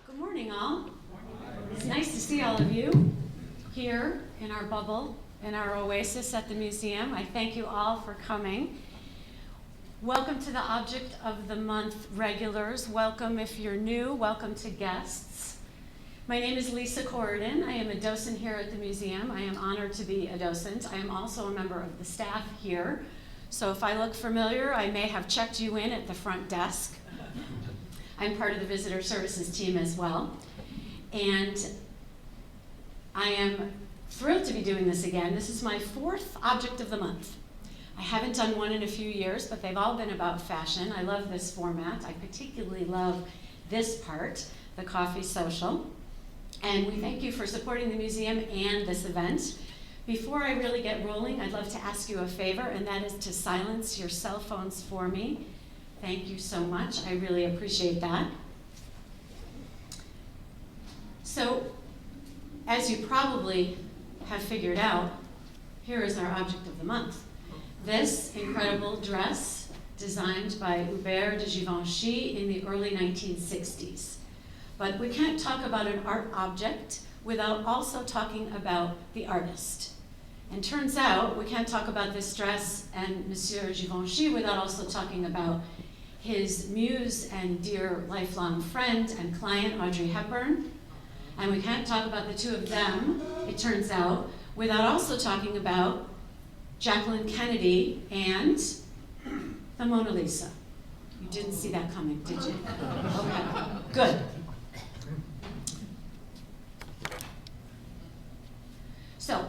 Good morning, all. It's nice to see all of you here in our bubble, in our oasis at the museum. I thank you all for coming. Welcome to the Object of the Month regulars. Welcome if you're new. Welcome to guests. My name is Lisa Corridan. I am a docent here at the museum. I am honored to be a docent. I am also a member of the staff here. So if I look familiar, I may have checked you in at the front desk. I'm part of the visitor services team as well. And I am thrilled to be doing this again. This is my fourth Object of the Month. I haven't done one in a few years, but they've all been about fashion. I love this format. I particularly love this part, the coffee social. And we thank you for supporting the museum and this event. Before I really get rolling, I'd love to ask you a favor, and that is to silence your cell phones for me. Thank you so much. I really appreciate that. So, as you probably have figured out, here is our Object of the Month. This incredible dress, designed by Hubert de Givenchy in the early 1960s. But we can't talk about an art object without also talking about the artist. And turns out we can't talk about this dress and Monsieur Givenchy without also talking about his muse and dear lifelong friend and client, Audrey Hepburn. And we can't talk about the two of them, it turns out, without also talking about Jacqueline Kennedy and the Mona Lisa. You didn't see that coming, did you? Okay, good. So,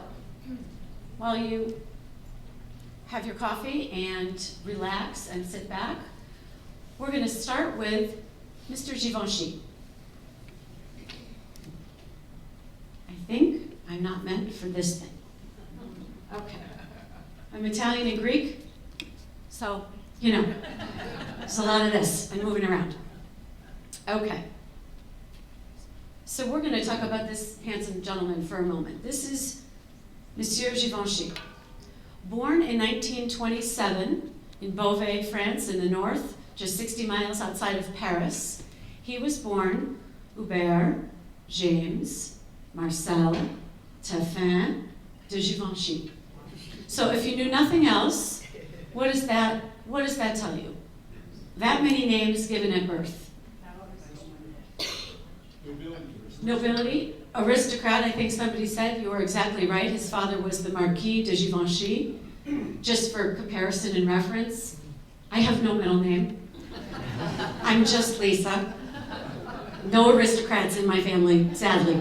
while you have your coffee and relax and sit back, we're going to start with Mr. Givenchy. I think I'm not meant for this thing. Okay. I'm Italian and Greek, so, you know, there's a lot of this and moving around. Okay. So we're going to talk about this handsome gentleman for a moment. This is Monsieur Givenchy. Born in 1927 in Beauvais, France, in the north, just 60 miles outside of Paris, he was born Hubert, James, Marcel, Téphine de Givenchy. So if you knew nothing else, what does that tell you? That many names given at birth. Nobility, aristocrat, I think somebody said. You were exactly right. His father was the Marquis de Givenchy. Just for comparison and reference, I have no middle name. I'm just Lisa. No aristocrats in my family, sadly.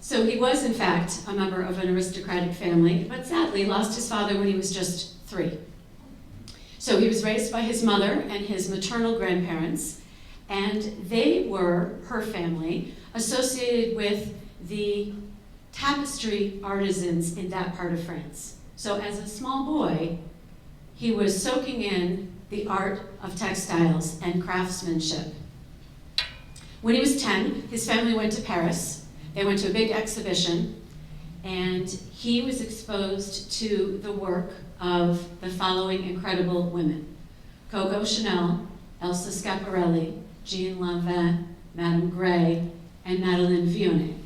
So he was, in fact, a member of an aristocratic family, but sadly lost his father when he was just 3. So he was raised by his mother and his maternal grandparents, and they were, her family, associated with the tapestry artisans in that part of France. So as a small boy, he was soaking in the art of textiles and craftsmanship. When he was 10, his family went to Paris. They went to a big exhibition, and he was exposed to the work of the following incredible women: Coco Chanel, Elsa Schiaparelli, Jean Lanvin, Madame Gray, and Madeleine Vionnet.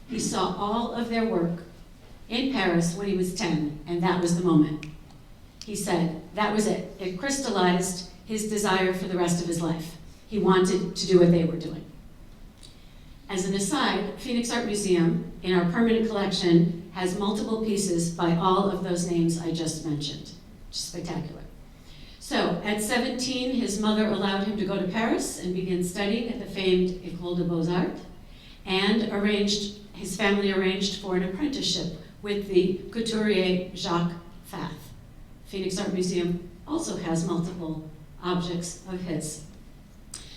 He saw all of their work in Paris when he was 10, and that was the moment. He said that was it. It crystallized his desire for the rest of his life. He wanted to do what they were doing. As an aside, Phoenix Art Museum, in our permanent collection, has multiple pieces by all of those names I just mentioned. Just spectacular. So, at 17, his mother allowed him to go to Paris and begin studying at the famed École des Beaux-Arts, and his family arranged for an apprenticeship with the couturier Jacques Fath. Phoenix Art Museum also has multiple objects of his.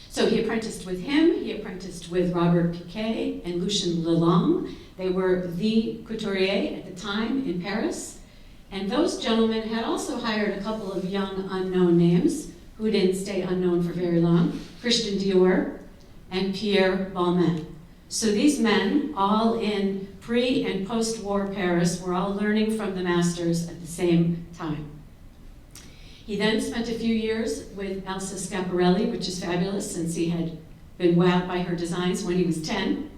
So he apprenticed with him, he apprenticed with Robert Piquet and Lucien Lelong. They were the couturier at the time in Paris. And those gentlemen had also hired a couple of young unknown names who didn't stay unknown for very long: Christian Dior and Pierre Balmain. So these men, all in pre- and post-war Paris, were all learning from the masters at the same time. He then spent a few years with Elsa Schiaparelli, which is fabulous since he had been wowed by her designs when he was 10.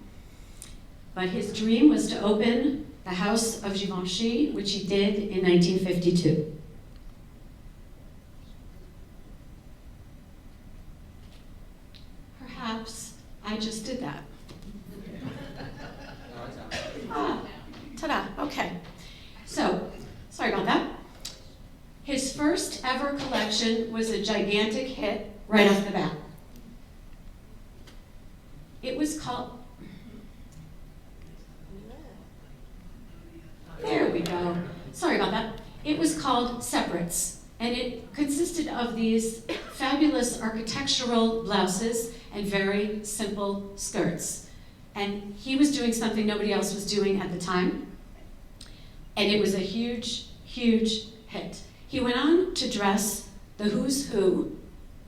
But his dream was to open the House of Givenchy, which he did in 1952. Perhaps I just did that. Ta-da, okay. So, sorry about that. His first ever collection was a gigantic hit right off the bat. It was called, there we go. Sorry about that. It was called Separates, and it consisted of these fabulous architectural blouses and very simple skirts. And he was doing something nobody else was doing at the time, and it was a huge, huge hit. He went on to dress the who's who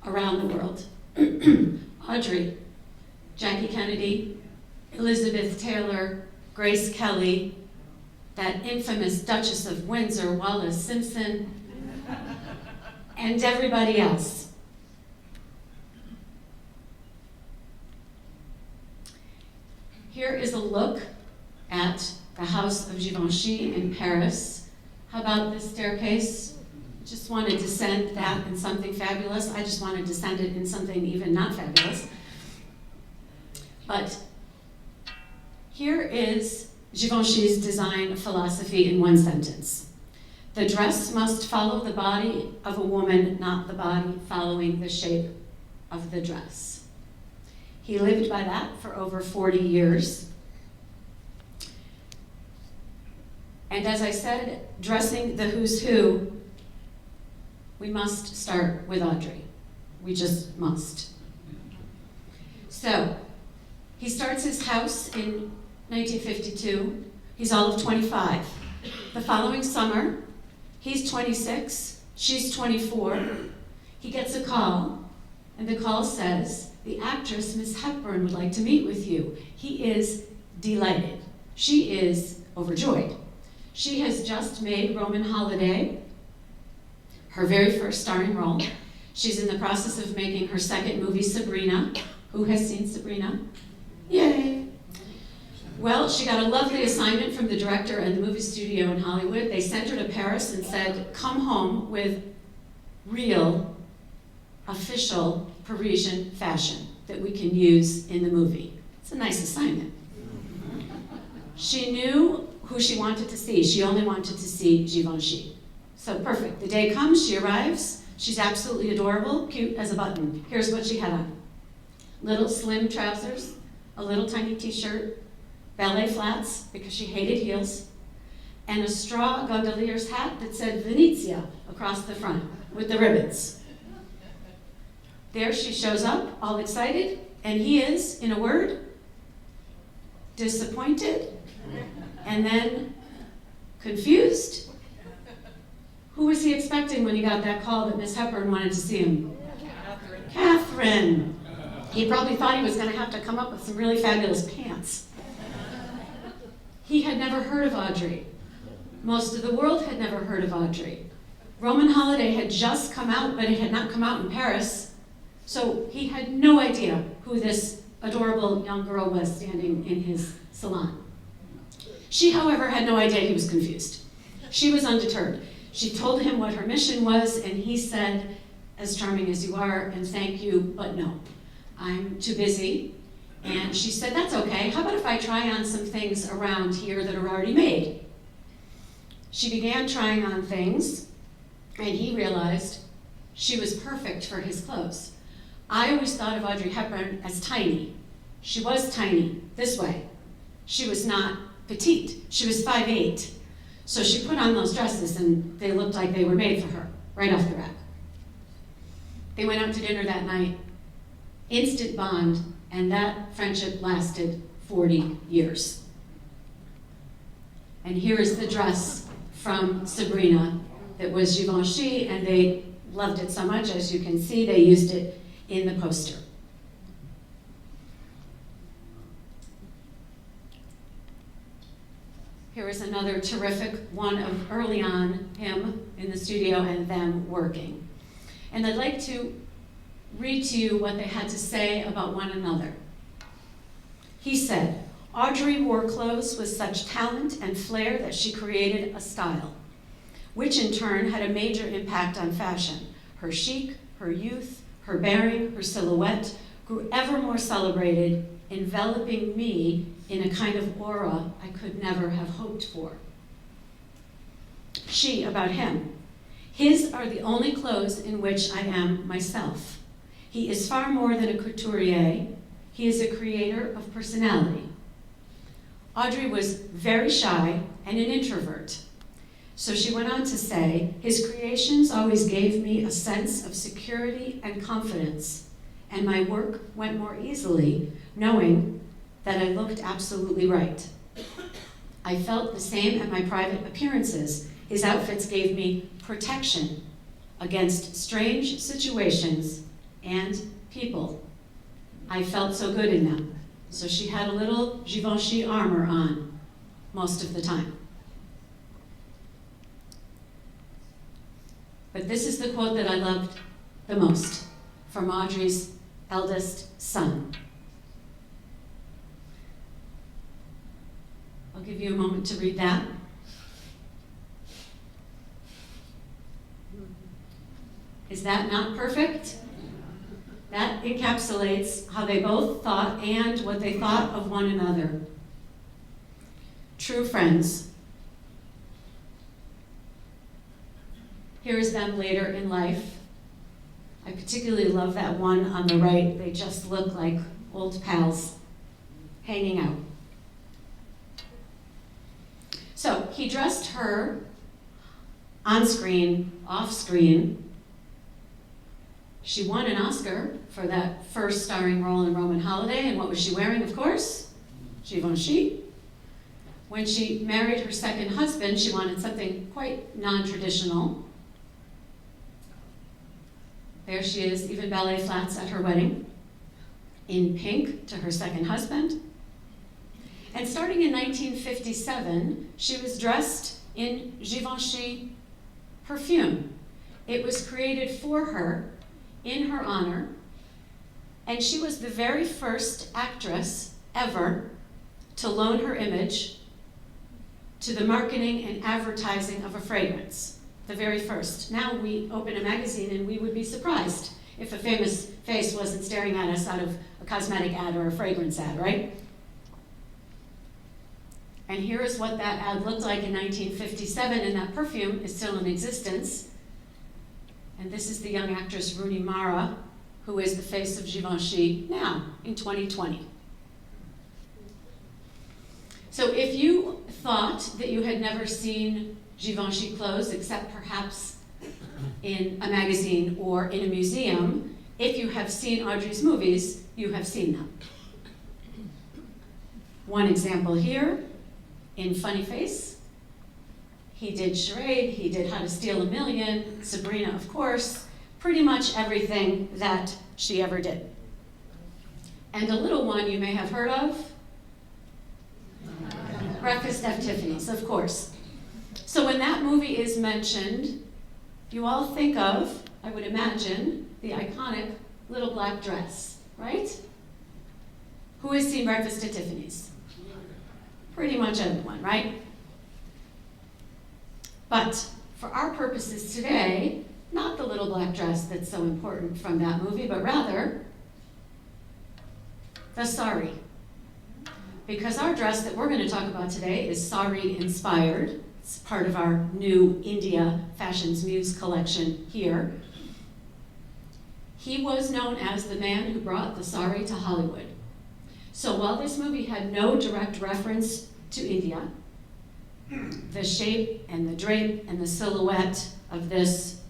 around the world. Audrey, Jackie Kennedy, Elizabeth Taylor, Grace Kelly, that infamous Duchess of Windsor, Wallis Simpson, and everybody else. Here is a look at the House of Givenchy in Paris. How about this staircase? Just want to descend that in something fabulous. I just want to descend it in something even not fabulous. But here is Givenchy's design philosophy in one sentence. The dress must follow the body of a woman, not the body following the shape of the dress. He lived by that for over 40 years. And as I said, dressing the who's who, we must start with Audrey. We just must. So, he starts his house in 1952. He's all of 25. The following summer, he's 26, she's 24. He gets a call, and the call says, the actress Miss Hepburn would like to meet with you. He is delighted. She is overjoyed. She has just made Roman Holiday her very first starring role. She's in the process of making her second movie, Sabrina. Who has seen Sabrina? Yay! Well, she got a lovely assignment from the director and the movie studio in Hollywood. They sent her to Paris and said, come home with real, official Parisian fashion that we can use in the movie. It's a nice assignment. She knew who she wanted to see. She only wanted to see Givenchy. So perfect. The day comes, she arrives. She's absolutely adorable, cute as a button. Here's what she had on. Little slim trousers, a little tiny t-shirt, ballet flats, because she hated heels, and a straw gondolier's hat that said Venezia across the front with the ribbons. There she shows up, all excited, and he is, in a word, disappointed, and then confused. Who was he expecting when he got that call that Miss Hepburn wanted to see him? Catherine. He probably thought he was going to have to come up with some really fabulous pants. He had never heard of Audrey. Most of the world had never heard of Audrey. Roman Holiday had just come out, but it had not come out in Paris, so he had no idea who this adorable young girl was standing in his salon. She, however, had no idea he was confused. She was undeterred. She told him what her mission was, and he said, as charming as you are, and thank you, but no, I'm too busy. And she said, that's okay. How about if I try on some things around here that are already made? She began trying on things, and he realized she was perfect for his clothes. I always thought of Audrey Hepburn as tiny. She was tiny, this way. She was not petite. She was 5'8". So she put on those dresses, and they looked like they were made for her, right off the rack. They went out to dinner that night. Instant bond, and that friendship lasted 40 years. And here is the dress from Sabrina that was Givenchy, and they loved it so much, as you can see, they used it in the poster. Here is another terrific one of early on him in the studio and them working. And I'd like to read to you what they had to say about one another. He said, Audrey wore clothes with such talent and flair that she created a style, which in turn had a major impact on fashion. Her chic, her youth, her bearing, her silhouette grew ever more celebrated, enveloping me in a kind of aura I could never have hoped for. She, about him. His are the only clothes in which I am myself. He is far more than a couturier. He is a creator of personality. Audrey was very shy and an introvert. So she went on to say, his creations always gave me a sense of security and confidence, and my work went more easily, knowing that I looked absolutely right. I felt the same at my private appearances. His outfits gave me protection against strange situations and people. I felt so good in them. So she had a little Givenchy armor on most of the time. But this is the quote that I loved the most from Audrey's eldest son. I'll give you a moment to read that. Is that not perfect? That encapsulates how they both thought and what they thought of one another. True friends. Here's them later in life. I particularly love that one on the right. They just look like old pals hanging out. So he dressed her on screen, off screen. She won an Oscar for that first starring role in Roman Holiday, and what was she wearing, of course? Givenchy. When she married her second husband, she wanted something quite non-traditional. There she is, even ballet flats at her wedding, in pink to her second husband. And starting in 1957, she was dressed in Givenchy perfume. It was created for her in her honor, and she was the very first actress ever to loan her image to the marketing and advertising of a fragrance. The very first. Now we open a magazine and we would be surprised if a famous face wasn't staring at us out of a cosmetic ad or a fragrance ad, right? And here is what that ad looked like in 1957, and that perfume is still in existence. And this is the young actress Rooney Mara, who is the face of Givenchy now, in 2020. So if you thought that you had never seen Givenchy clothes, except perhaps in a magazine or in a museum, if you have seen Audrey's movies, you have seen them. One example here, in Funny Face. He did Charade, he did How to Steal a Million, Sabrina, of course, pretty much everything that she ever did. And a little one you may have heard of, Breakfast at Tiffany's, of course. So when that movie is mentioned, you all think of, I would imagine, the iconic little black dress, right? Who has seen Breakfast at Tiffany's? Pretty much everyone, right? But for our purposes today, not the little black dress that's so important from that movie, but rather the sari. Because our dress that we're going to talk about today is sari-inspired. It's part of our new India Fashions Muse collection here. He was known as the man who brought the sari to Hollywood. So while this movie had no direct reference to India, the shape and the drape and the silhouette of this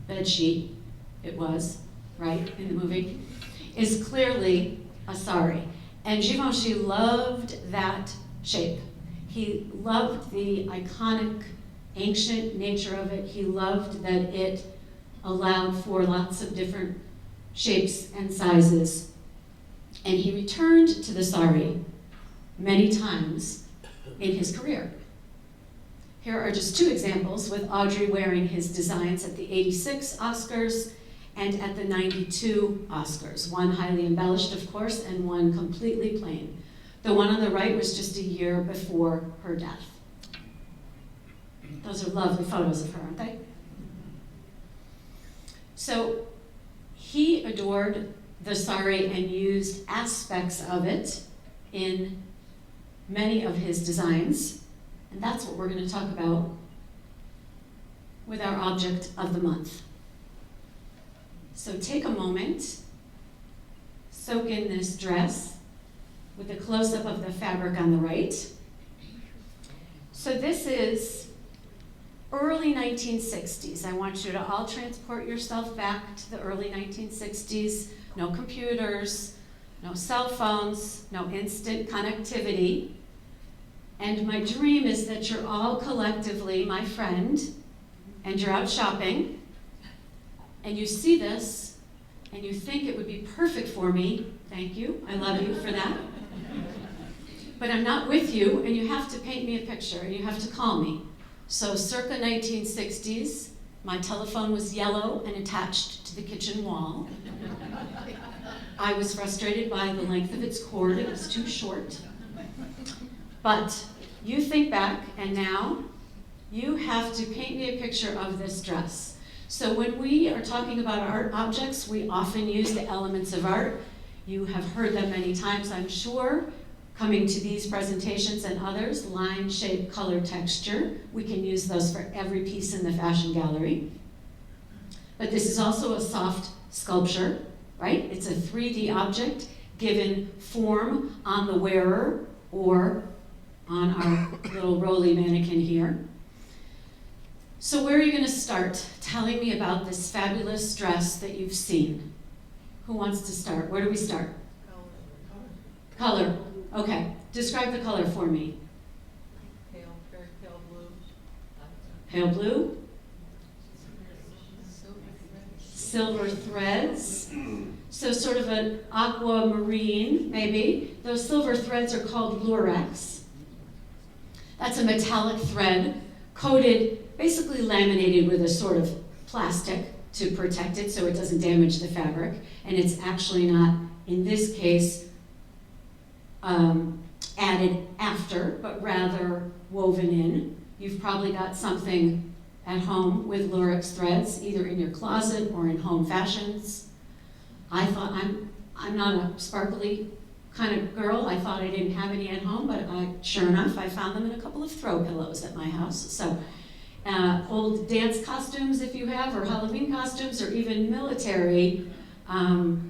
bedsheet, it was, right, in the movie, is clearly a sari. And Givenchy loved that shape. He loved the iconic, ancient nature of it. He loved that it allowed for lots of different shapes and sizes. And he returned to the sari many times in his career. Here are just two examples with Audrey wearing his designs at the '86 Oscars and at the 92 Oscars, one highly embellished, of course, and one completely plain. The one on the right was just a year before her death. Those are lovely photos of her, aren't they? So he adored the sari and used aspects of it in many of his designs, and that's what we're going to talk about with our object of the month. So take a moment, soak in this dress with a close-up of the fabric on the right. So this is early 1960s. I want you to all transport yourself back to the early 1960s. No computers, no cell phones, no instant connectivity. And my dream is that you're all collectively my friend, and you're out shopping, and you see this, and you think it would be perfect for me. Thank you, I love you for that. But I'm not with you, and you have to paint me a picture, and you have to call me. So circa 1960s, my telephone was yellow and attached to the kitchen wall. I was frustrated by the length of its cord, it was too short. But you think back, and now you have to paint me a picture of this dress. So when we are talking about art objects, we often use the elements of art. You have heard them many times, I'm sure, coming to these presentations and others, line, shape, color, texture. We can use those for every piece in the fashion gallery. But this is also a soft sculpture, right? It's a 3D object given form on the wearer or on our little roly mannequin here. So where are you going to start telling me about this fabulous dress that you've seen? Who wants to start? Where do we start? Color. Okay. Describe the color for me. Pale, very pale blue. Pale blue. Silver threads. So sort of an aquamarine, maybe. Those silver threads are called lurex. That's a metallic thread coated, basically laminated with a sort of plastic to protect it so it doesn't damage the fabric. And it's actually not, in this case, added after, but rather woven in. You've probably got something at home with lurex threads, either in your closet or in home fashions. I thought, I'm not a sparkly kind of girl. I thought I didn't have any at home, but sure enough, I found them in a couple of throw pillows at my house. So old dance costumes, if you have, or Halloween costumes, or even military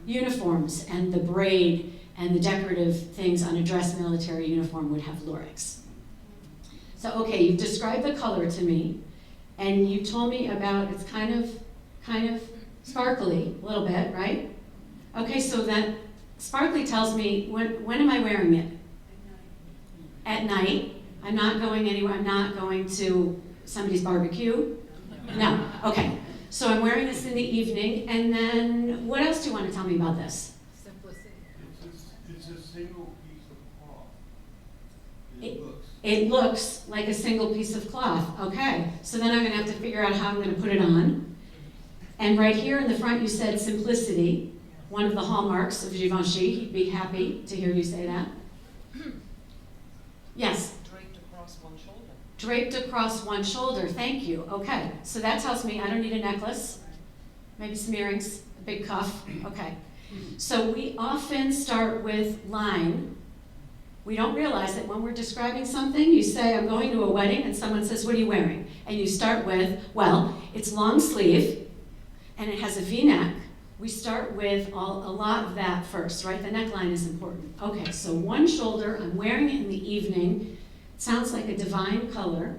uniforms, and the braid and the decorative things on a dress military uniform would have lurex. So okay, you've described the color to me, and you told me about it's kind of sparkly, a little bit, right? Okay, so that sparkly tells me, when am I wearing it? At night. I'm not going anywhere. I'm not going to somebody's barbecue. No. Okay. So I'm wearing this in the evening, and then what else do you want to tell me about this? Simplicity. It's a single piece of cloth. It looks like a single piece of cloth. Okay. So then I'm going to have to figure out how I'm going to put it on. And right here in the front, you said simplicity, one of the hallmarks of Givenchy. He'd be happy to hear you say that. Yes? Draped across one shoulder. Draped across one shoulder, thank you. Okay, so that tells me I don't need a necklace, maybe some earrings, a big cuff. Okay, so we often start with line. We don't realize that when we're describing something, you say, I'm going to a wedding, and someone says, what are you wearing? And you start with, well, it's long sleeve, and it has a V-neck. We start with a lot of that first, right? The neckline is important. Okay, so one shoulder, I'm wearing it in the evening. It sounds like a divine color.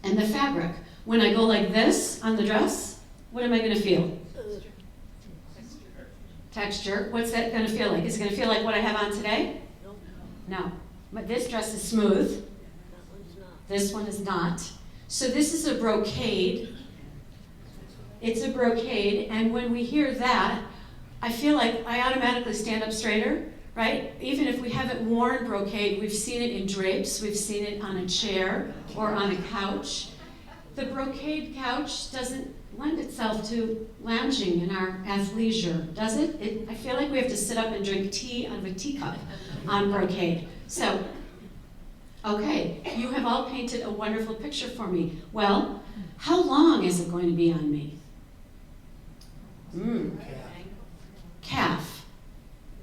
And the fabric, when I go like this on the dress, what am I going to feel? Texture. What's that going to feel like? Is it going to feel like what I have on today? No. But this dress is smooth. This one is not. So this is a brocade. It's a brocade, and when we hear that, I feel like I automatically stand up straighter, right? Even if we haven't worn brocade, we've seen it in drapes, we've seen it on a chair or on a couch. the brocade couch doesn't lend itself to lounging in our athleisure, does it? I feel like we have to sit up and drink tea out of a teacup on brocade. So, okay, you have all painted a wonderful picture for me. Well, how long is it going to be on me? Calf.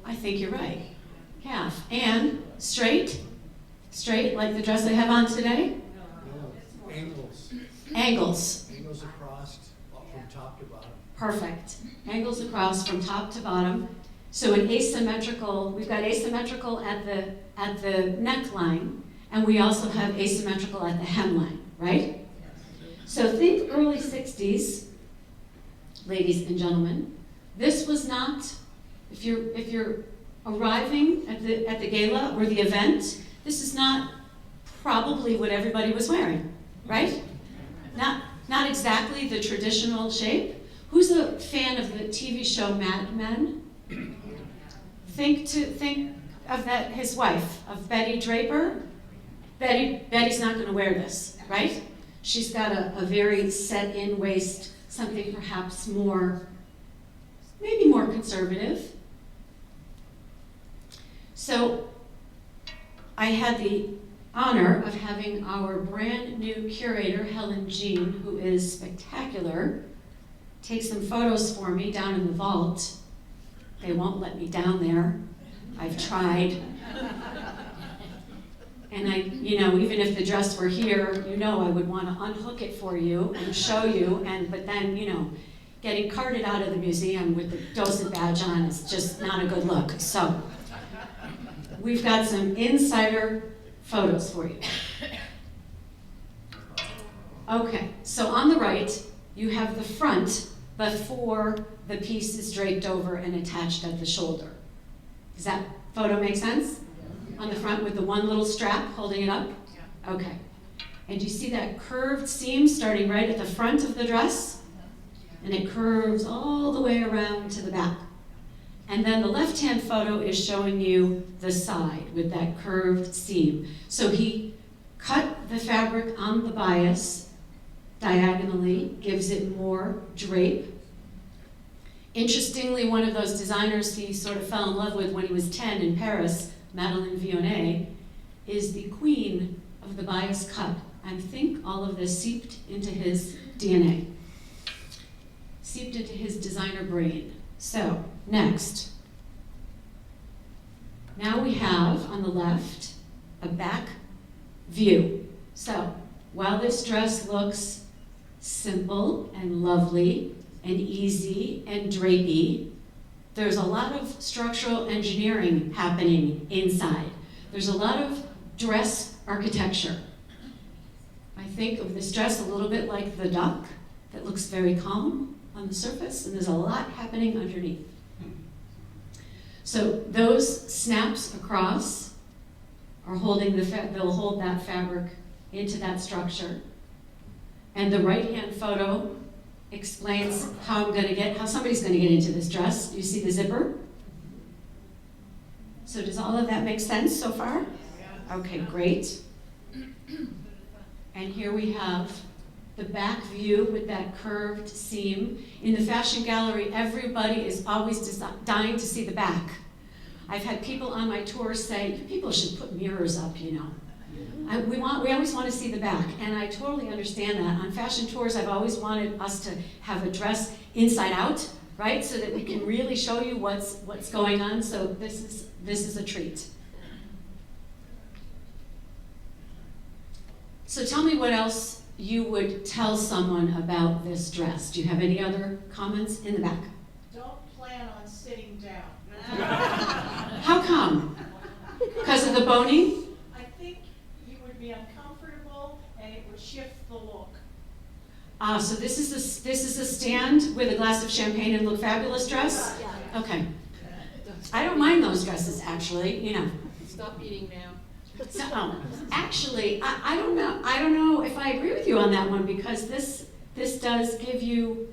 I think you're right. Calf. And straight? Straight, like the dress I have on today? No, angles. Angles. Angles across from top to bottom. Perfect. Angles across from top to bottom. So an asymmetrical, we've got asymmetrical at the neckline, and we also have asymmetrical at the hemline, right? So think early 60s, ladies and gentlemen. This was not, if you're arriving at the gala or the event, this is not probably what everybody was wearing, right? Not exactly the traditional shape. Who's a fan of the TV show Mad Men? Think of that, his wife, of Betty Draper. Betty's not going to wear this, right? She's got a very set-in waist, something perhaps more, maybe more conservative. So I had the honor of having our brand new curator, Helen Jean, who is spectacular, take some photos for me down in the vault. They won't let me down there. I've tried. And even if the dress were here, I would want to unhook it for you and show you, but then, getting carted out of the museum with the docent badge on is just not a good look. So, we've got some insider photos for you. Okay, so on the right, you have the front before the piece is draped over and attached at the shoulder. Does that photo make sense? On the front with the one little strap holding it up? Okay. And you see that curved seam starting right at the front of the dress? And it curves all the way around to the back. And then the left-hand photo is showing you the side with that curved seam. So he cut the fabric on the bias diagonally, gives it more drape. Interestingly, one of those designers he sort of fell in love with when he was 10 in Paris, Madeleine Vionnet, is the queen of the bias cut. I think all of this seeped into his DNA, seeped into his designer brain. So, next. Now we have, on the left, a back view. So, while this dress looks simple and lovely and easy and drapey, there's a lot of structural engineering happening inside. There's a lot of dress architecture. I think of this dress a little bit like the duck that looks very calm on the surface, and there's a lot happening underneath. So those snaps across are holding they'll hold that fabric into that structure. And the right-hand photo explains how somebody's gonna get into this dress. You see the zipper? So does all of that make sense so far? Okay, great. And here we have the back view with that curved seam. In the fashion gallery, everybody is always dying to see the back. I've had people on my tours say, people should put mirrors up, We always want to see the back, and I totally understand that. On fashion tours, I've always wanted us to have a dress inside out, right? So that we can really show you what's going on. So this is a treat. So tell me what else you would tell someone about this dress. Do you have any other comments in the back? Don't plan on sitting down. How come? Because of the boning? I think you would be uncomfortable and it would shift the look. So this is a stand with a glass of champagne and look fabulous dress? Yeah. Okay. I don't mind those dresses, actually, Stop eating now. So, actually, I don't know if I agree with you on that one, because this does gives you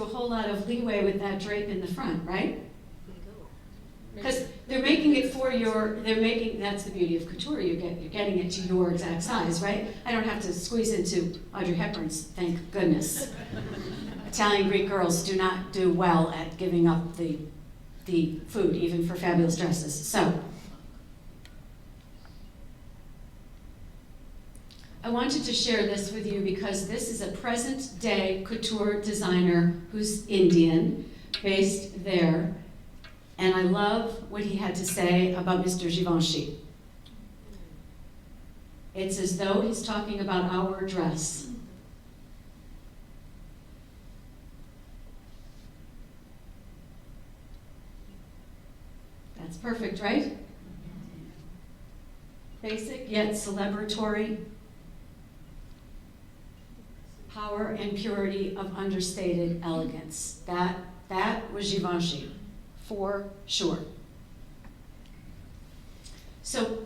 a whole lot of leeway with that drape in the front, right? Because they're making it for your, that's the beauty of couture, you're getting it to your exact size, right? I don't have to squeeze into Audrey Hepburn's, thank goodness. Italian Greek girls do not do well at giving up the food, even for fabulous dresses. So, I wanted to share this with you because this is a present day couture designer who's Indian, based there. And I love what he had to say about Mr. Givenchy. It's as though he's talking about our dress. That's perfect, right? Basic yet celebratory. Power and purity of understated elegance. That was Givenchy, for sure. So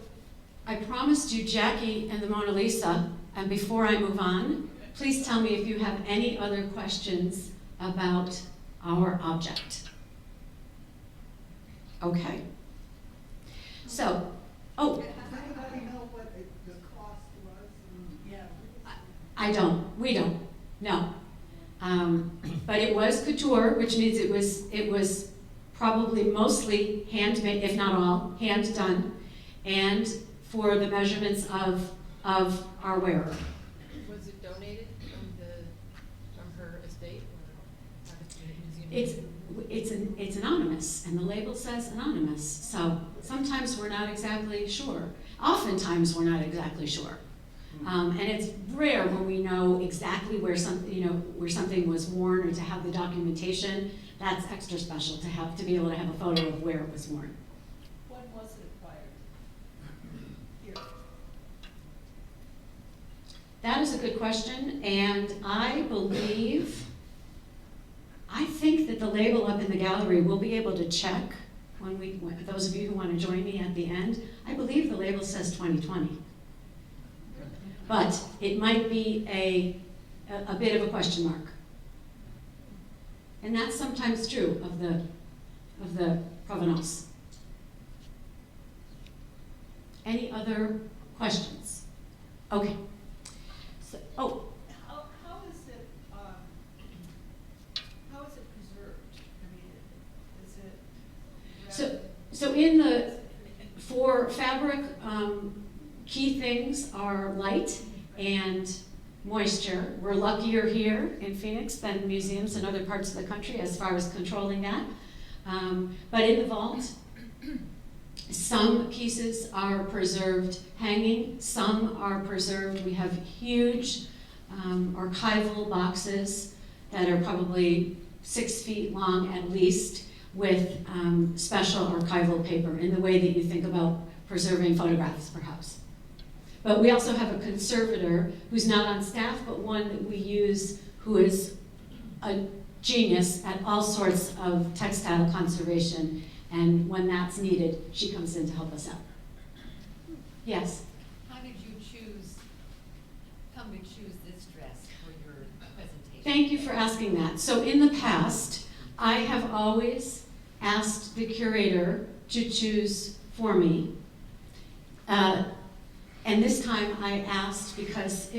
I promised you Jackie and the Mona Lisa, and before I move on, please tell me if you have any other questions about our object. Okay. So, oh. Does anybody know what the cost was? Yeah. We don't, no. But it was couture, which means it was probably mostly handmade, if not all, hand done, and for the measurements of our wearer. Was it donated from her estate or how did the museum? It's anonymous, and the label says anonymous. So sometimes we're not exactly sure. Oftentimes we're not exactly sure. And it's rare when we know exactly where something was worn or to have the documentation. That's extra special to be able to have a photo of where it was worn. When was it acquired? Here. That is a good question, and I think that the label up in the gallery, we'll be able to check when those of you who want to join me at the end. I believe the label says 2020. But it might be a bit of a question mark. And that's sometimes true of the provenance. Any other questions? Okay. So, How is it preserved? I mean, is it? So for fabric, key things are light and moisture. We're luckier here in Phoenix than museums in other parts of the country as far as controlling that. But in the vault, some pieces are preserved hanging, some are preserved. We have huge archival boxes that are probably 6 feet long at least, with special archival paper in the way that you think about preserving photographs, perhaps. But we also have a conservator who's not on staff, but one that we use who is a genius at all sorts of textile conservation, and when that's needed, she comes in to help us out. Yes? How did you come to choose this dress for your presentation? Thank you for asking that. So in the past, I have always asked the curator to choose for me. And this time I asked because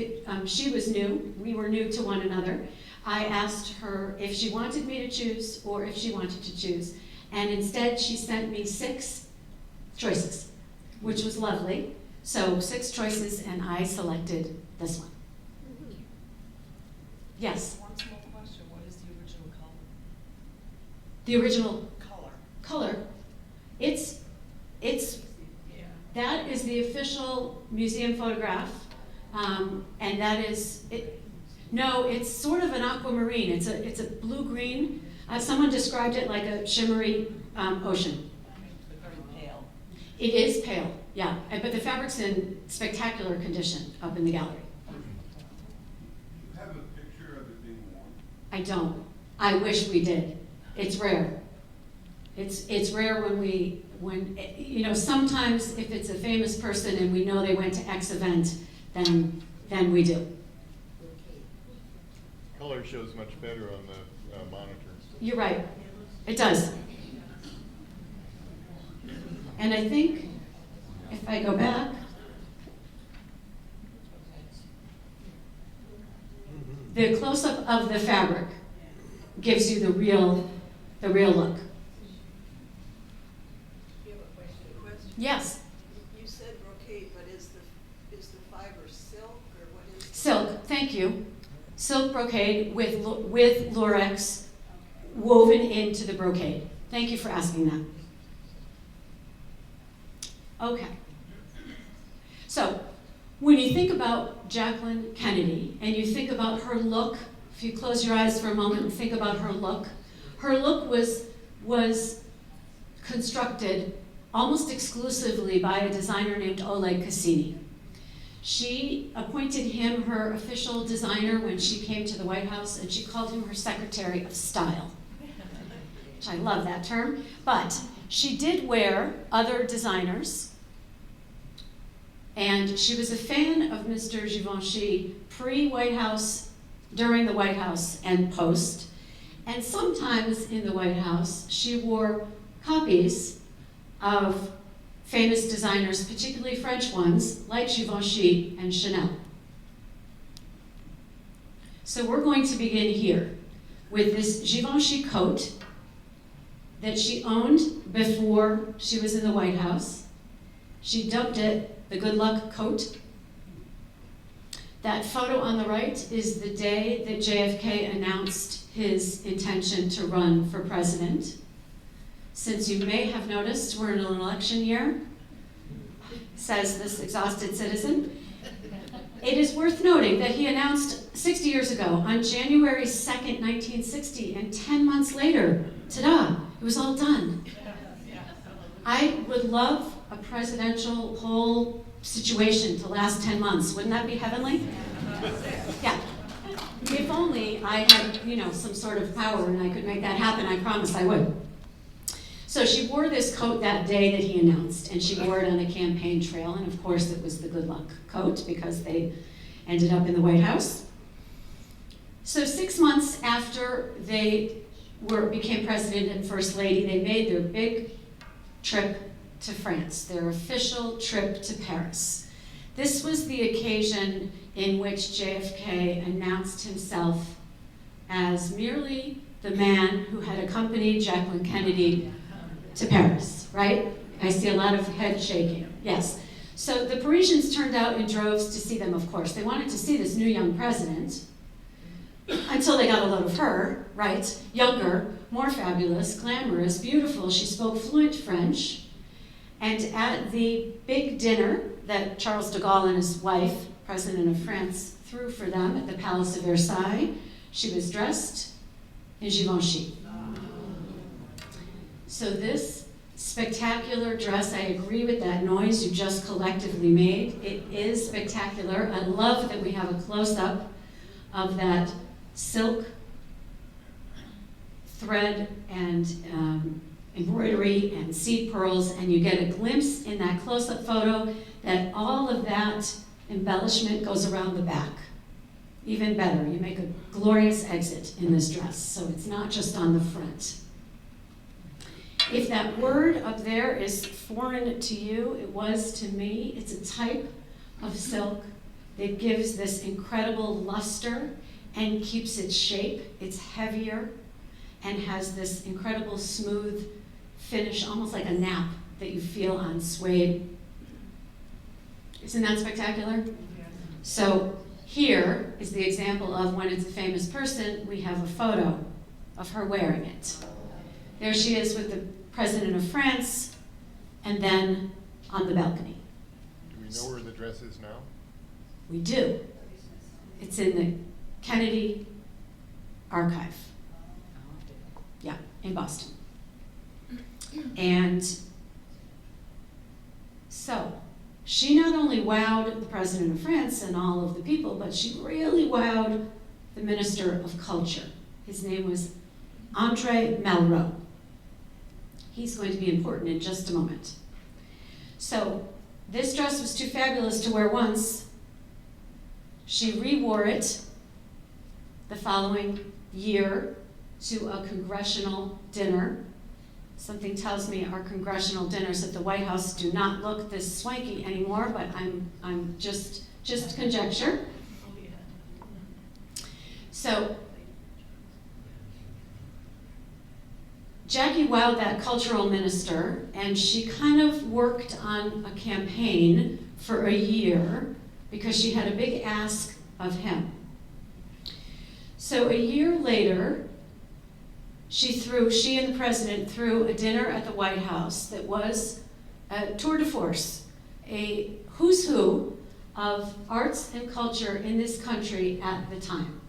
she was new, we were new to one another. I asked her if she wanted me to choose or if she wanted to choose. And instead she sent me 6 choices, which was lovely. So 6 choices, and I selected this one. Yes? One small question, what is the original color? The original Color. color. It's Yeah. that is the official museum photograph, and that is it. No, it's sort of an aquamarine. It's a blue-green. Someone described it like a shimmery ocean. But very pale. It is pale, yeah, but the fabric's in spectacular condition up in the gallery. You have a picture of it being worn? I don't. I wish we did. It's rare. It's rare when sometimes if it's a famous person and we know they went to X event, then we do. Color shows much better on the monitor. You're right. It does. And I think, if I go back, the close-up of the fabric gives you the real look. You have a question? Yes, You said brocade, but is the fiber silk or what is? silk, thank you. Silk brocade with lurex woven into the brocade. Thank you for asking that. Okay. So, when you think about Jacqueline Kennedy and you think about her look, if you close your eyes for a moment and think about her look was constructed almost exclusively by a designer named Oleg Cassini. She appointed him her official designer when she came to the White House, and she called him her Secretary of Style, which I love that term. But she did wear other designers, and she was a fan of Mr. Givenchy pre-White House, during the White House, and post. And sometimes in the White House, she wore copies of famous designers, particularly French ones, like Givenchy and Chanel. So we're going to begin here with this Givenchy coat that she owned before she was in the White House. She dubbed it the Goodluck Coat. That photo on the right is the day that JFK announced his intention to run for president. Since you may have noticed we're in an election year, says this exhausted citizen, it is worth noting that he announced 60 years ago on January 2nd, 1960, and 10 months later, ta-da, it was all done. I would love a presidential whole situation to last 10 months. Wouldn't that be heavenly? Yeah. If only I had, some sort of power and I could make that happen, I promise I would. So she wore this coat that day that he announced, and she wore it on a campaign trail, and of course it was the Goodluck Coat because they ended up in the White House. So 6 months after they became president and first lady, they made their big trip to France, their official trip to Paris. This was the occasion in which JFK announced himself as merely the man who had accompanied Jacqueline Kennedy to Paris, right? I see a lot of head shaking, yes. So the Parisians turned out in droves to see them, of course. They wanted to see this new young president until they got a load of her, right? Younger, more fabulous, glamorous, beautiful. She spoke fluent French. And at the big dinner that Charles de Gaulle and his wife, President of France, threw for them at the Palace of Versailles, she was dressed in Givenchy. So this spectacular dress, I agree with that noise you just collectively made. It is spectacular. I love that we have a close-up of that silk thread and embroidery and seed pearls, and you get a glimpse in that close-up photo that all of that embellishment goes around the back. Even better, you make a glorious exit in this dress, so it's not just on the front. If that word up there is foreign to you, it was to me. It's a type of silk that gives this incredible luster and keeps its shape. It's heavier and has this incredible smooth finish, almost like a nap that you feel on suede. Isn't that spectacular? So here is the example of when it's a famous person, we have a photo of her wearing it. There she is with the President of France, and then on the balcony. Do we know where the dress is now? We do. It's in the Kennedy Archive. Yeah, in Boston. And so, she not only wowed the President of France and all of the people, but she really wowed the Minister of Culture. His name was Andre Malraux. He's going to be important in just a moment. So, this dress was too fabulous to wear once. She re-wore it the following year to a congressional dinner. Something tells me our congressional dinners at the White House do not look this swanky anymore, but I'm just conjecture. So Jackie wowed that cultural minister, and she kind of worked on a campaign for a year because she had a big ask of him. So a year later, she and the president threw a dinner at the White House that was a tour de force, a who's who of arts and culture in this country at the time.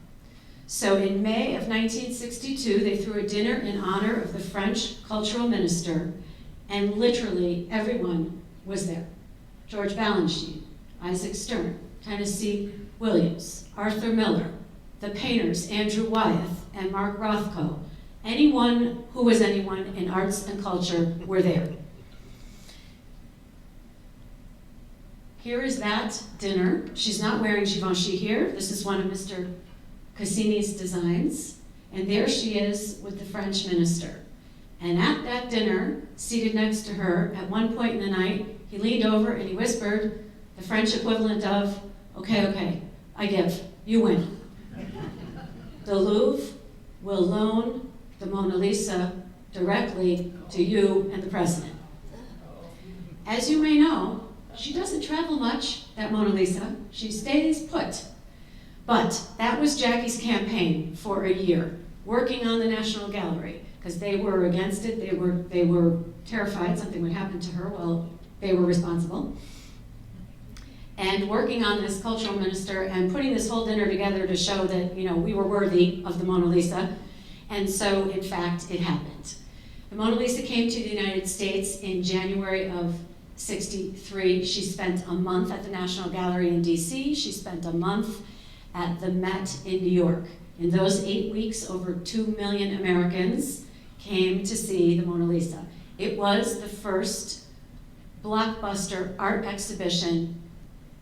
So in May of 1962, they threw a dinner in honor of the French cultural minister, and literally everyone was there. George Balanchine, Isaac Stern, Tennessee Williams, Arthur Miller, the painters Andrew Wyeth and Mark Rothko. Anyone who was anyone in arts and culture were there. Here is that dinner. She's not wearing Givenchy here. This is one of Mr. Cassini's designs. And there she is with the French minister. And at that dinner, seated next to her, at one point in the night, he leaned over and he whispered the French equivalent of, okay, I give, you win. The Louvre will loan the Mona Lisa directly to you and the president. As you may know, she doesn't travel much, that Mona Lisa. She stays put. But that was Jackie's campaign for a year, working on the National Gallery, because they were against it. They were terrified something would happen to her. Well, they were responsible. And working on this cultural minister and putting this whole dinner together to show that, we were worthy of the Mona Lisa. And so, in fact, it happened. The Mona Lisa came to the United States in January of '63. She spent a month at the National Gallery in DC. She spent a month at the Met in New York. In those 8 weeks, over 2 million Americans came to see the Mona Lisa. It was the first blockbuster art exhibition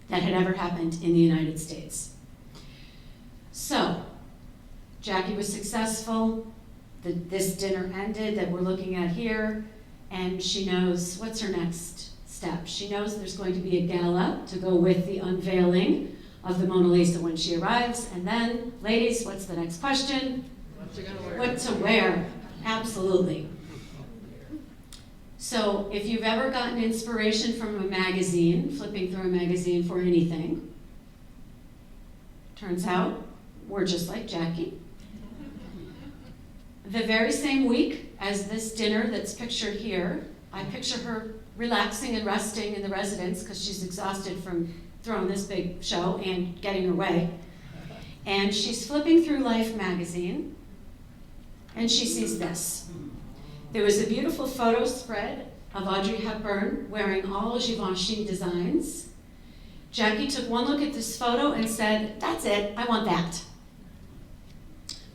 that had ever happened in the United States. So, Jackie was successful. This dinner ended that we're looking at here, and she knows what's her next step. She knows there's going to be a gala to go with the unveiling of the Mona Lisa when she arrives. And then, ladies, what's the next question? What you gonna wear? What to wear? Absolutely. So if you've ever gotten inspiration from a magazine, flipping through a magazine for anything, turns out we're just like Jackie. The very same week as this dinner that's pictured here, I picture her relaxing and resting in the residence because she's exhausted from throwing this big show and getting her way. And she's flipping through Life magazine, and she sees this. There was a beautiful photo spread of Audrey Hepburn wearing all Givenchy designs. Jackie took one look at this photo and said, that's it, I want that.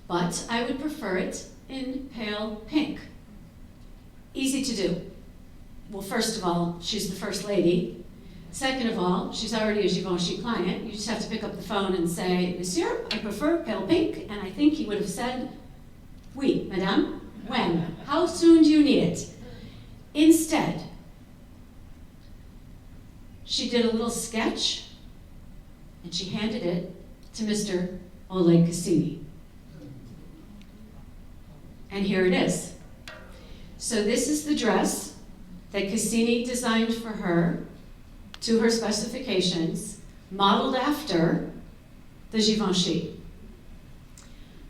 But I would prefer it in pale pink. Easy to do. Well, first of all, she's the first lady. Second of all, she's already a Givenchy client. You just have to pick up the phone and say, Monsieur, I prefer pale pink. And I think he would have said, oui, madame. When? How soon do you need it? Instead, she did a little sketch and she handed it to Mr. Oleg Cassini. And here it is. So this is the dress that Cassini designed for her to her specifications, modeled after the Givenchy.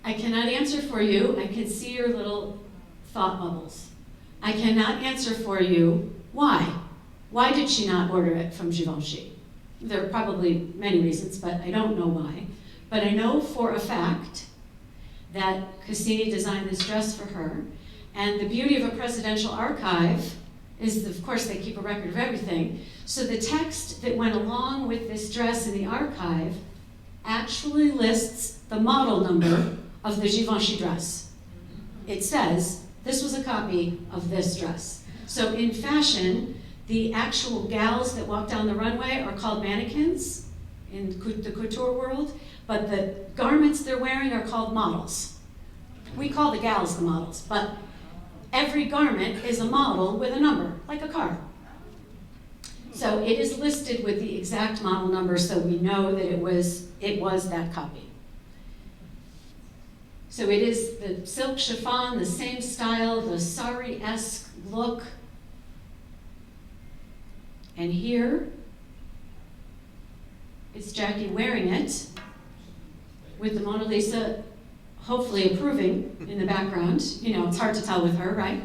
I cannot answer for you. I can see your little thought bubbles. I cannot answer for you why. Why did she not order it from Givenchy? There are probably many reasons, but I don't know why. But I know for a fact that Cassini designed this dress for her. And the beauty of a presidential archive is, of course, they keep a record of everything. So the text that went along with this dress in the archive actually lists the model number of the Givenchy dress. It says, this was a copy of this dress. So in fashion, the actual gals that walk down the runway are called mannequins in the couture world, but the garments they're wearing are called models. We call the gals the models, but every garment is a model with a number, like a car. So it is listed with the exact model number so we know that it was that copy. So it is the silk chiffon, the same style, the sari-esque look. And here is Jackie wearing it with the Mona Lisa hopefully approving in the background. You know, it's hard to tell with her, right?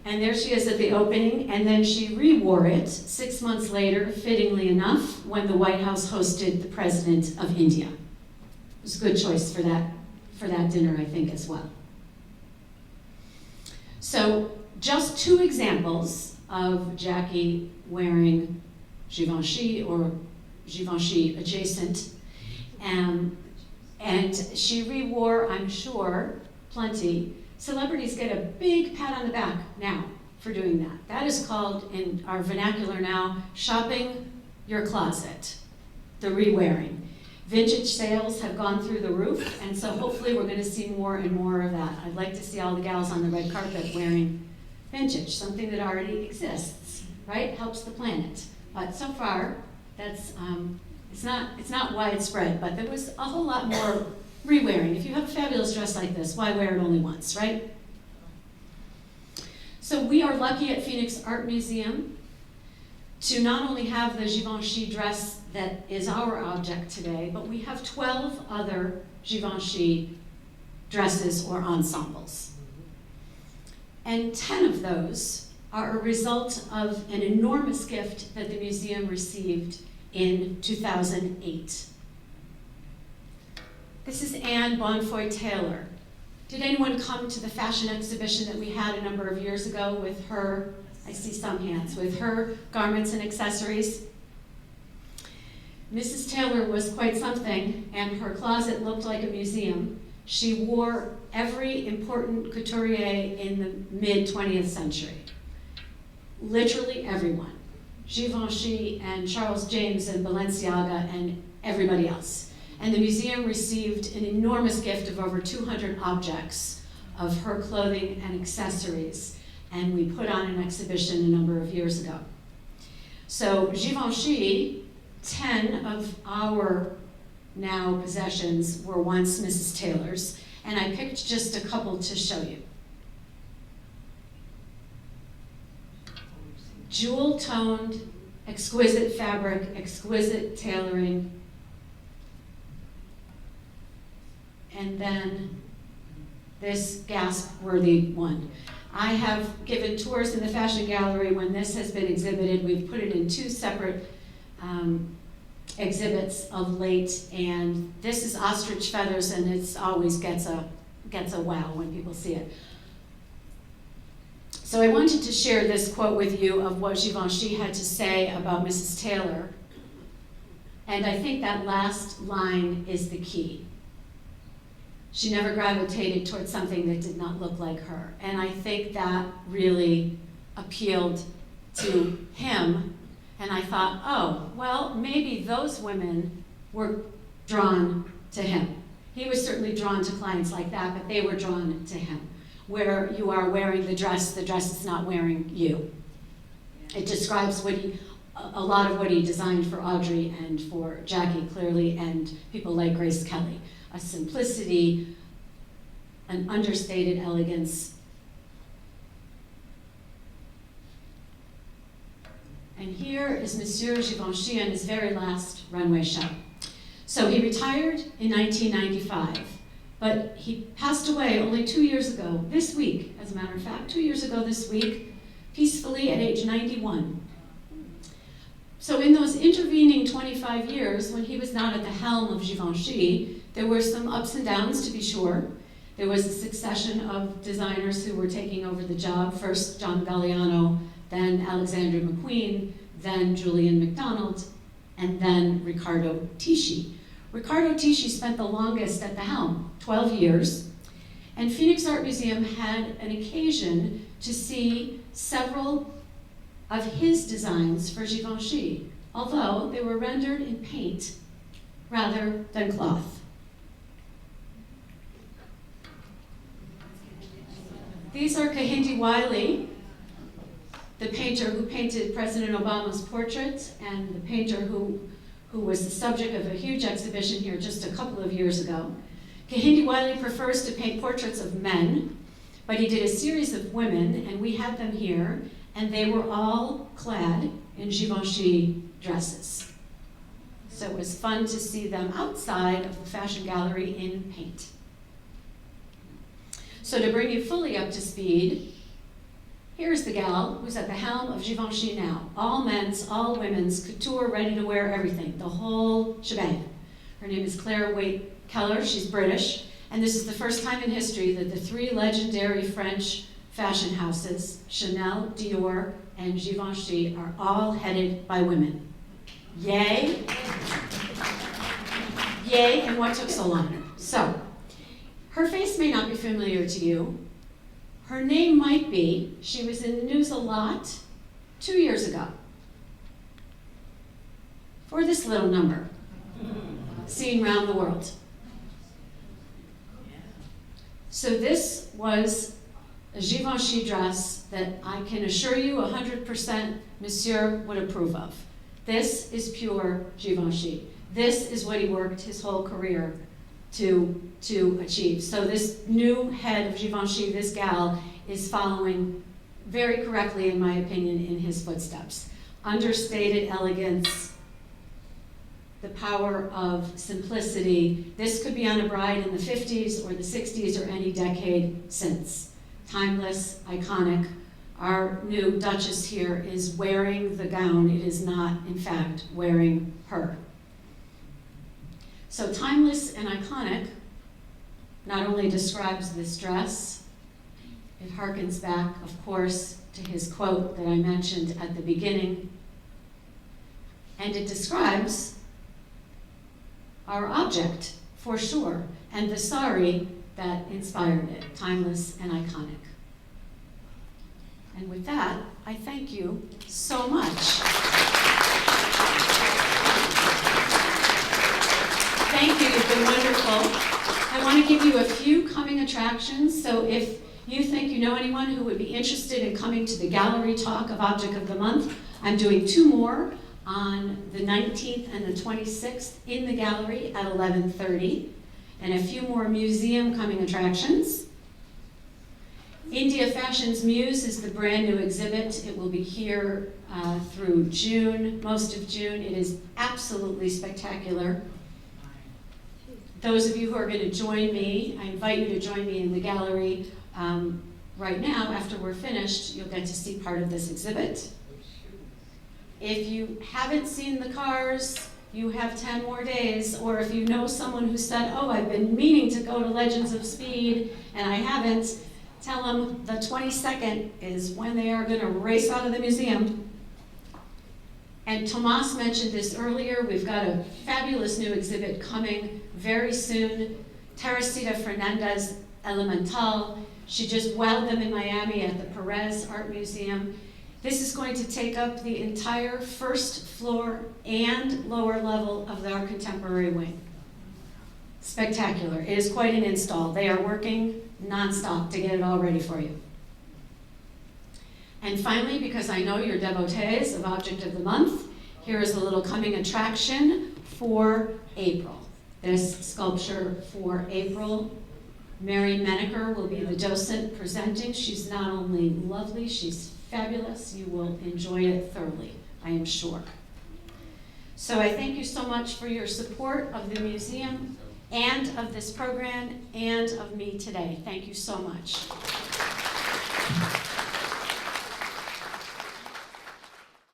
And there she is at the opening, and then she re-wore it 6 months later, fittingly enough, when the White House hosted the President of India. It was a good choice for that dinner, I think, as well. So, just 2 examples of Jackie wearing Givenchy or Givenchy adjacent. And she re-wore, I'm sure, plenty. Celebrities get a big pat on the back now for doing that. That is called, in our vernacular now, shopping your closet, the re-wearing. Vintage sales have gone through the roof, and so hopefully we're going to see more and more of that. I'd like to see all the gals on the red carpet wearing vintage, something that already exists, right? Helps the planet. But so far, that's it's not widespread, but there was a whole lot more re-wearing. If you have a fabulous dress like this, why wear it only once, right? So we are lucky at Phoenix Art Museum to not only have the Givenchy dress that is our object today, but we have 12 other Givenchy dresses or ensembles. And 10 of those are a result of an enormous gift that the museum received in 2008. This is Anne Bonfoy Taylor. Did anyone come to the fashion exhibition that we had a number of years ago with her, I see some hands, with her garments and accessories? Mrs. Taylor was quite something, and her closet looked like a museum. She wore every important couturier in the mid-20th century. Literally everyone. Givenchy and Charles James and Balenciaga and everybody else. And the museum received an enormous gift of over 200 objects of her clothing and accessories, and we put on an exhibition a number of years ago. So Givenchy, 10 of our now possessions were once Mrs. Taylor's, and I picked just a couple to show you. Jewel-toned, exquisite fabric, exquisite tailoring, and then this gasp-worthy one. I have given tours in the fashion gallery when this has been exhibited. We've put it in 2 separate exhibits of late, and this is ostrich feathers, and it always gets a wow when people see it. So I wanted to share this quote with you of what Givenchy had to say about Mrs. Taylor, and I think that last line is the key. She never gravitated towards something that did not look like her, and I think that really appealed to him, and I thought, oh, well, maybe those women were drawn to him. He was certainly drawn to clients like that, but they were drawn to him. Where you are wearing the dress is not wearing you. It describes a lot of what he designed for Audrey and for Jackie, clearly, and people like Grace Kelly. A simplicity, an understated elegance. And here is Monsieur Givenchy on his very last runway show. So he retired in 1995. But he passed away only 2 years ago, this week, as a matter of fact, 2 years ago this week, peacefully at age 91. So in those intervening 25 years, when he was not at the helm of Givenchy, there were some ups and downs, to be sure. There was a succession of designers who were taking over the job, first John Galliano, then Alexandra McQueen, then Julian MacDonald, and then Riccardo Tisci. Riccardo Tisci spent the longest at the helm, 12 years, and Phoenix Art Museum had an occasion to see several of his designs for Givenchy, although they were rendered in paint rather than cloth. These are Kehinde Wiley, the painter who painted President Obama's portrait and the painter who was the subject of a huge exhibition here just a couple of years ago. Kehinde Wiley prefers to paint portraits of men, but he did a series of women, and we have them here, and they were all clad in Givenchy dresses. So it was fun to see them outside of the fashion gallery in paint. So to bring you fully up to speed, here's the gal who's at the helm of Givenchy now. All men's, all women's, couture, ready to wear everything, the whole shebang. Her name is Claire Waite Keller, she's British, and this is the first time in history that the three legendary French fashion houses, Chanel, Dior, and Givenchy, are all headed by women. Yay? Yay, and what took so long? So, her face may not be familiar to you. Her name might be. She was in the news a lot 2 years ago for this little number, seen around the world. So this was a Givenchy dress that I can assure you 100% Monsieur would approve of. This is pure Givenchy. This is what he worked his whole career to achieve. So this new head of Givenchy, this gal, is following very correctly, in my opinion, in his footsteps. Understated elegance, the power of simplicity. This could be on a bride in the 50s or the 60s or any decade since. Timeless, iconic. Our new Duchess here is wearing the gown. It is not, in fact, wearing her. So timeless and iconic not only describes this dress, it harkens back, of course, to his quote that I mentioned at the beginning, and it describes our object, for sure, and the sari that inspired it, timeless and iconic. And with that, I thank you so much. Thank you, you've been wonderful. I want to give you a few coming attractions, so if you think you know anyone who would be interested in coming to the gallery talk of Object of the Month, I'm doing 2 more on the 19th and the 26th in the gallery at 11:30, and a few more museum coming attractions. India Fashion's Muse is the brand new exhibit. It will be here through June, most of June. It is absolutely spectacular. Those of you who are going to join me, I invite you to join me in the gallery right now. After we're finished, you'll get to see part of this exhibit. If you haven't seen the cars, you have 10 more days, or if you know someone who said, oh, I've been meaning to go to Legends of Speed and I haven't, tell them the 22nd is when they are going to race out of the museum. And Tomas mentioned this earlier, we've got a fabulous new exhibit coming very soon. Teresita Fernandez Elemental. She just wowed them in Miami at the Perez Art Museum. This is going to take up the entire first floor and lower level of our contemporary wing. Spectacular. It is quite an install. They are working nonstop to get it all ready for you. And finally, because I know you're devotees of Object of the Month, here is a little coming attraction for April. This sculpture for April. Mary Menaker will be the docent presenting. She's not only lovely, she's fabulous. You will enjoy it thoroughly, I am sure. So I thank you so much for your support of the museum and of this program and of me today. Thank you so much.